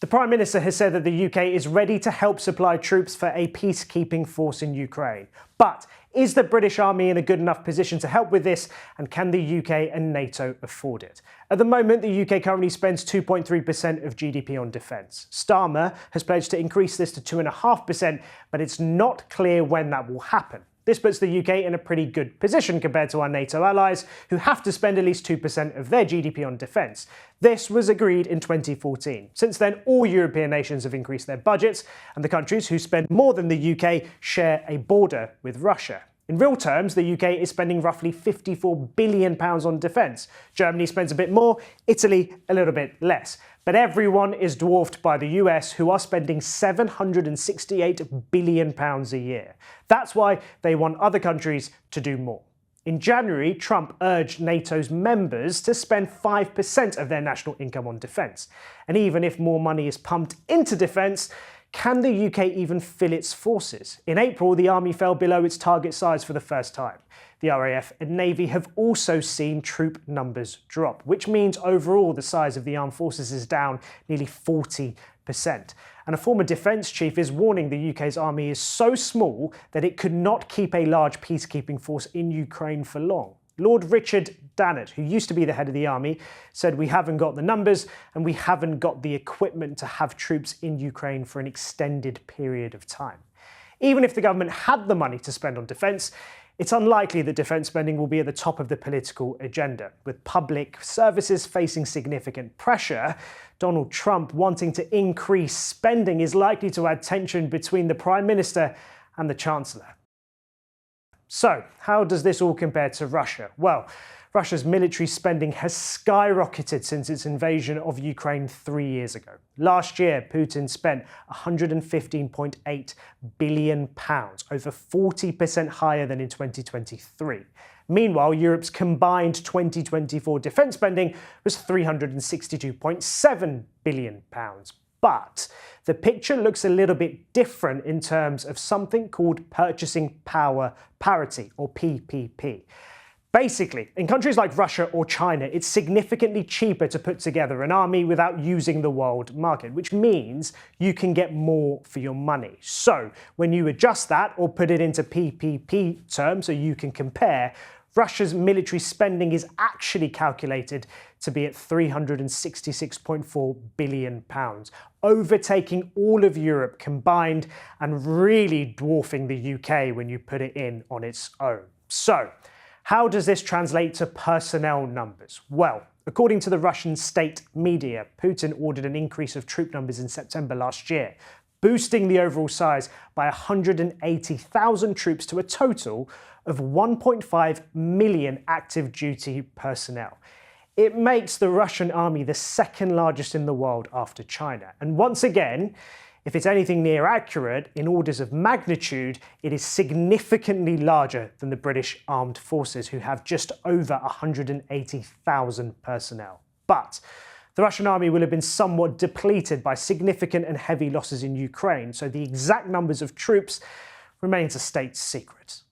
The Prime Minister has said that the UK is ready to help supply troops for a peacekeeping force in Ukraine. But is the British Army in a good enough position to help with this, and can the UK and NATO afford it? At the moment, the UK currently spends 2.3% of GDP on defence. Starmer has pledged to increase this to 2.5%, but it's not clear when that will happen. This puts the UK in a pretty good position compared to our NATO allies, who have to spend at least 2% of their GDP on defence. This was agreed in 2014. Since then, all European nations have increased their budgets, and the countries who spend more than the UK share a border with Russia. In real terms, the UK is spending roughly £54 billion on defence. Germany spends a bit more, Italy a little bit less. But everyone is dwarfed by the US, who are spending £768 billion a year. That's why they want other countries to do more. In January, Trump urged NATO's members to spend 5% of their national income on defence. And even if more money is pumped into defence, can the UK even fill its forces? In April, the army fell below its target size for the first time. The RAF and Navy have also seen troop numbers drop, which means overall the size of the armed forces is down nearly 40%. And a former defence chief is warning the UK's army is so small that it could not keep a large peacekeeping force in Ukraine for long. Lord Richard Dannett, who used to be the head of the army, said we haven't got the numbers and we haven't got the equipment to have troops in Ukraine for an extended period of time. Even if the government had the money to spend on defence, it's unlikely that defence spending will be at the top of the political agenda. With public services facing significant pressure, Donald Trump wanting to increase spending is likely to add tension between the Prime Minister and the Chancellor. So, how does this all compare to Russia? Well, Russia's military spending has skyrocketed since its invasion of Ukraine 3 years ago. Last year, Putin spent £115.8 billion, over 40% higher than in 2023. Meanwhile, Europe's combined 2024 defence spending was £362.7 billion. But the picture looks a little bit different in terms of something called purchasing power parity, or PPP. Basically, in countries like Russia or China, it's significantly cheaper to put together an army without using the world market, which means you can get more for your money. So when you adjust that or put it into PPP terms so you can compare, Russia's military spending is actually calculated to be at £366.4 billion, overtaking all of Europe combined and really dwarfing the UK when you put it in on its own. So, how does this translate to personnel numbers? Well, according to the Russian state media, Putin ordered an increase of troop numbers in September last year, boosting the overall size by 180,000 troops to a total of 1.5 million active duty personnel. It makes the Russian army the second largest in the world after China. And once again, if it's anything near accurate, in orders of magnitude, it is significantly larger than the British Armed Forces, who have just over 180,000 personnel. But the Russian army will have been somewhat depleted by significant and heavy losses in Ukraine, so the exact numbers of troops remains a state secret.